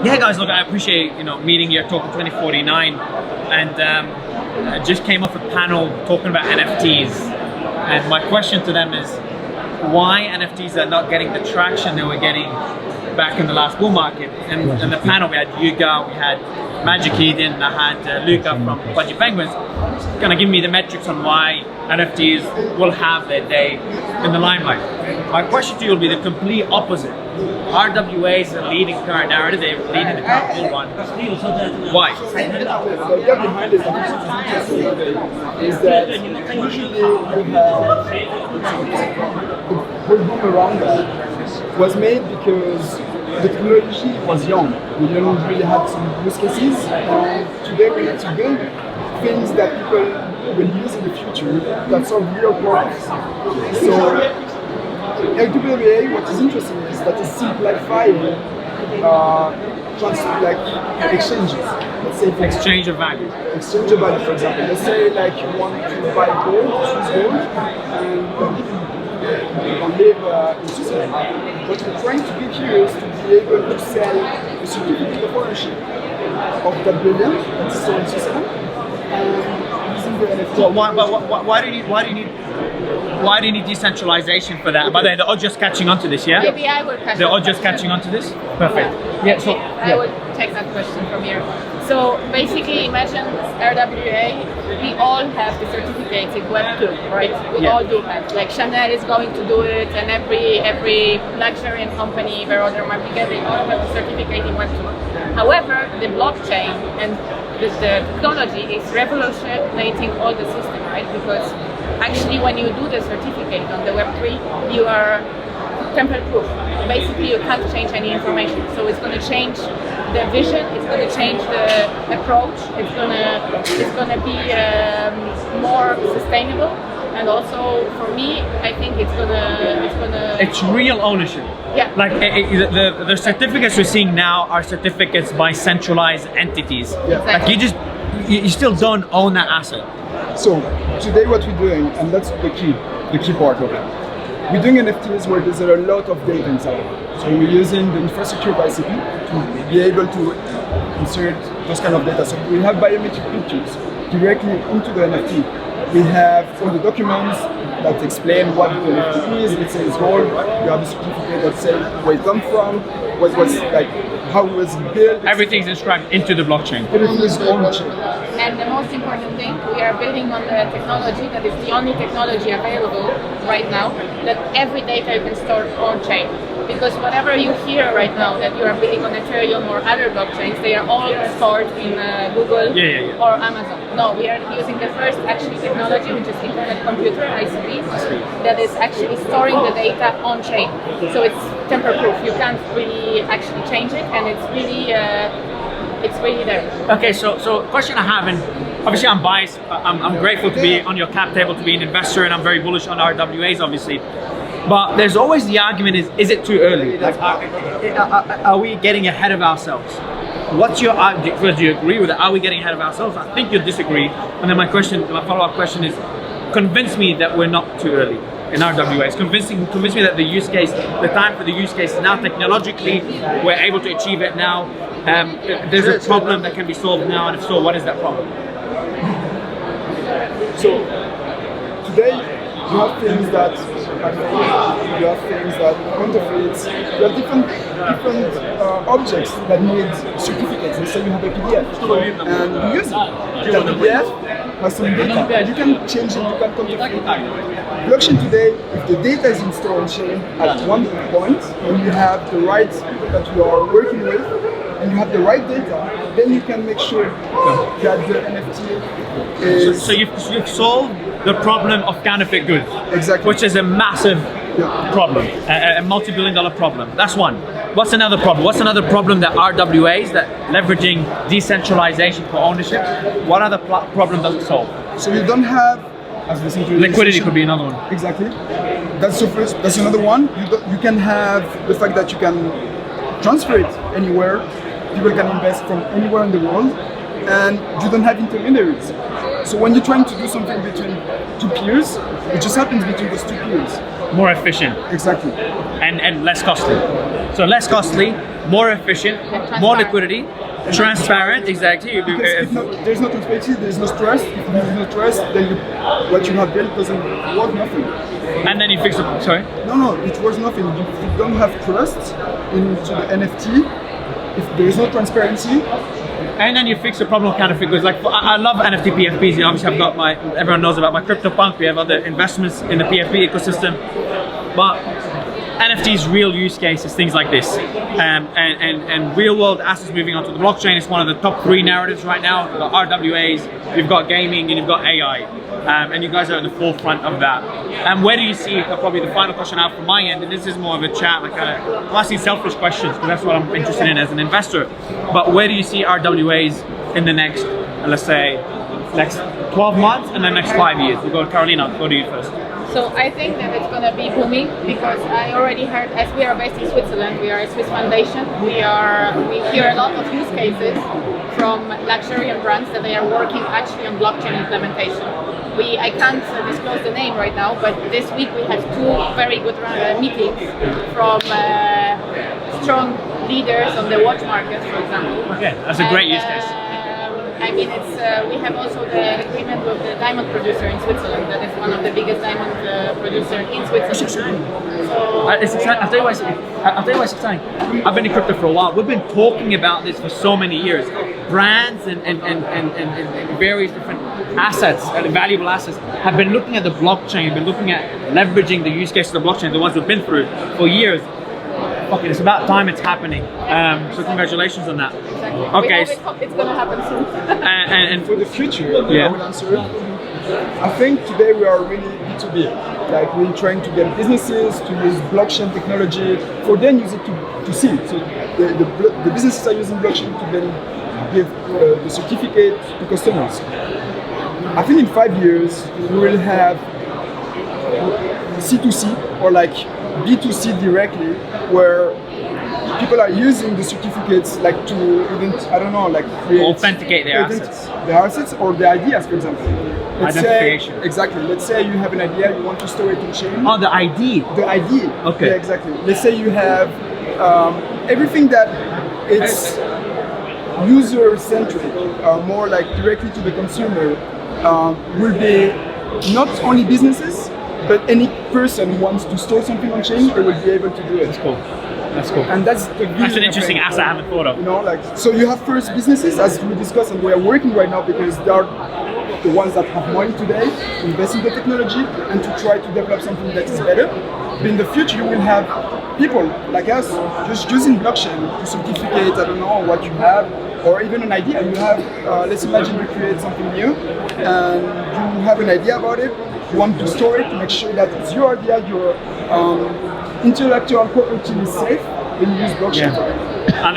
Yeah, guys, look, I appreciate meeting you at Talk 2049, and I just came off a panel talking about NFTs, and my question to them is why NFTs are not getting the traction they were getting back in the last bull market. And in the panel we had Yuga, we had Magic Eden, I had Luca from Pudgy Penguins, gonna give me the metrics on why NFTs will have their day in the limelight. My question to you will be the complete opposite. RWA is the leading current narrative, they're leading the current bull run. Why? The idea behind it is that usually you have the boom around that was made because the technology was young. We didn't really have some use cases. Today we need to build things that people will use in the future that solve real problems. So RWA, what is interesting is that it's simplifying exchanges. Let's say exchange of value. Exchange of value, for example. Let's say like you want to buy gold, Swiss gold, and live in Switzerland. What we're trying to do here is to be able to sell a certificate of ownership of that building that's still in Switzerland. Using the NFT. Well, why do you need decentralization for that? By the way, they're all just catching on to this, yeah? Maybe I will catch. They're all just catching on to this? Perfect. Yeah, so I will take that question from here. So basically, imagine RWA, we all have the certificates in Web2, right? We all do have. Like Chanel is going to do it, and every luxury company where other market, they all have a certificate in Web2. However, the blockchain and the technology is revolutionizing all the system, right? Because actually, when you do the certificate on the Web3, you are tamper-proof. Basically, you can't change any information. So it's going to change the vision. It's going to change the approach. It's going to be more sustainable. And also, for me, I think it's gonna. It's real ownership. Yeah. Like the certificates we're seeing now are certificates by centralized entities. Yeah. Exactly. Like you still don't own that asset. So today what we're doing, and that's the key part of it. We're doing NFTs where there's a lot of data inside. So we're using the infrastructure of ICP to be able to insert those kind of data. So we have biometric pictures directly into the NFT. We have all the documents that explain what the NFT is. Let's say it's gold. You have a certificate that says where it comes from, what was like, how it was built. Everything's inscribed into the blockchain. Everything is on chain. And the most important thing, we are building on the technology that is the only technology available right now that every data you can store on chain. Because whatever you hear right now that you are building on Ethereum or other blockchains, they are all stored in Google or Amazon. No, we are using the first actually technology, which is Internet Computer, ICP, that is actually storing the data on chain. So it's tamper-proof. You can't really actually change it, and it's really there. Okay, so question I have, and obviously I'm biased. I'm grateful to be on your cap table, to be an investor, and I'm very bullish on RWAs, obviously. But there's always the argument: is it too early? Like, are we getting ahead of ourselves? What's your argument? Do you agree with it? Are we getting ahead of ourselves? I think you'll disagree. And then my follow-up question is: convince me that we're not too early in RWAs. Convince me that the use case, the time for the use case is now. Technologically, we're able to achieve it now. There's a problem that can be solved now, and if so, what is that problem? So today you have things that are fake, you have things that are counterfeits, you have different objects that need certificates. Let's say you have a PDF and you use it. That PDF has some data. You can change it, you can counterfeit it. Blockchain today, if the data is installed on chain at one point, and you have the right that you are working with, and you have the right data, then you can make sure that the NFT is... So you've solved the problem of counterfeit goods. Exactly. Which is a massive problem, a multi-billion-dollar problem. That's one. What's another problem? What's another problem that RWAs, that leveraging decentralization for ownership, what other problem does it solve? So you don't have... Liquidity could be another one. Exactly. That's the first. That's another one. You can have the fact that you can transfer it anywhere. People can invest from anywhere in the world, and you don't have intermediaries. So when you're trying to do something between two peers, it just happens between those two peers. More efficient. Exactly. And less costly. So less costly, more efficient, more liquidity, transparent, exactly. Because if there's no transparency, there's no trust. If there's no trust, then what you have built doesn't worth nothing. And then you fix it. Sorry. No, it worth nothing. If you don't have trust into the NFT, if there is no transparency. And then you fix the problem of counterfeit goods. Like I love NFT PFPs. You know, obviously, I've got everyone knows about my CryptoPunk. We have other investments in the PFP ecosystem, but NFTs, real use cases, things like this, and real world assets moving onto the blockchain is one of the top 3 narratives right now. You've got RWAs, you've got gaming, and you've got AI, and you guys are at the forefront of that. And where do you see, probably the final question out from my end, and this is more of a chat, like I'm asking selfish questions because that's what I'm interested in as an investor, but where do you see RWAs in the next, let's say, next 12 months and the next 5 years? We'll go to Carolina, go to you first. So I think that it's going to be booming because I already heard, as we are based in Switzerland, we are a Swiss foundation. We hear a lot of use cases from luxury brands that they are working actually on blockchain implementation. I can't disclose the name right now, but this week we had 2 very good meetings from strong leaders on the watch market, for example. Okay, that's a great use case. I mean, we have also the agreement with the diamond producer in Switzerland. That is one of the biggest diamond producers in Switzerland. So it's exciting. I'll tell you why it's exciting. I've been in crypto for a while. We've been talking about this for so many years. Brands and various different assets, valuable assets, have been looking at the blockchain, been looking at leveraging the use cases of the blockchain, the ones we've been through for years. Okay, it's about time it's happening. So congratulations on that. exactly. Okay. We hope it's going to happen soon. And For the future, Yeah. I will answer. I think today we are really B2B. Like we're trying to get businesses to use blockchain technology for then use it to see. So the businesses are using blockchain to then give the certificate to customers. I think in 5 years we will have C2C or like B2C directly, where people are using the certificates like to like create, authenticate their assets. The assets or the ideas, for example. Identification. Exactly. Let's say you have an idea, you want to store it in chain. Oh, the ID. The ID. Okay. Yeah, exactly. Let's say you have everything that it's user-centric, more like directly to the consumer, will be not only businesses, but any person who wants to store something on chain, they will be able to do it. That's cool. That's cool. And that's the That's an interesting asset I haven't thought of. You know, like, so you have first businesses, as we discussed, and we are working right now because they are the ones that have money today to invest in the technology and to try to develop something that is better. But in the future, you will have people like us just using blockchain to certificate, I don't know, what you have, or even an idea. You have, let's imagine you create something new and you have an idea about it. You want to store it to make sure that it's your idea, your intellectual property is safe, then you use blockchain for it. I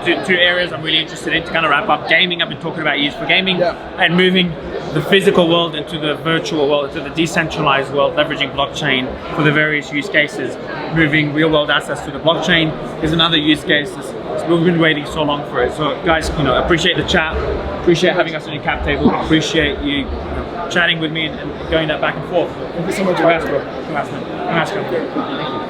think two areas I'm really interested in to kind of wrap up. Gaming, I've been talking about use for gaming, and moving the physical world into the virtual world, into the decentralized world, leveraging blockchain for the various use cases. Moving real world assets to the blockchain is another use case. We've been waiting so long for it. So guys, appreciate the chat, appreciate having us on your cap table, appreciate you chatting with me and going that back and forth. Thank you so much. Congrats, bro. Congrats, man. Congrats, bro. Thank you.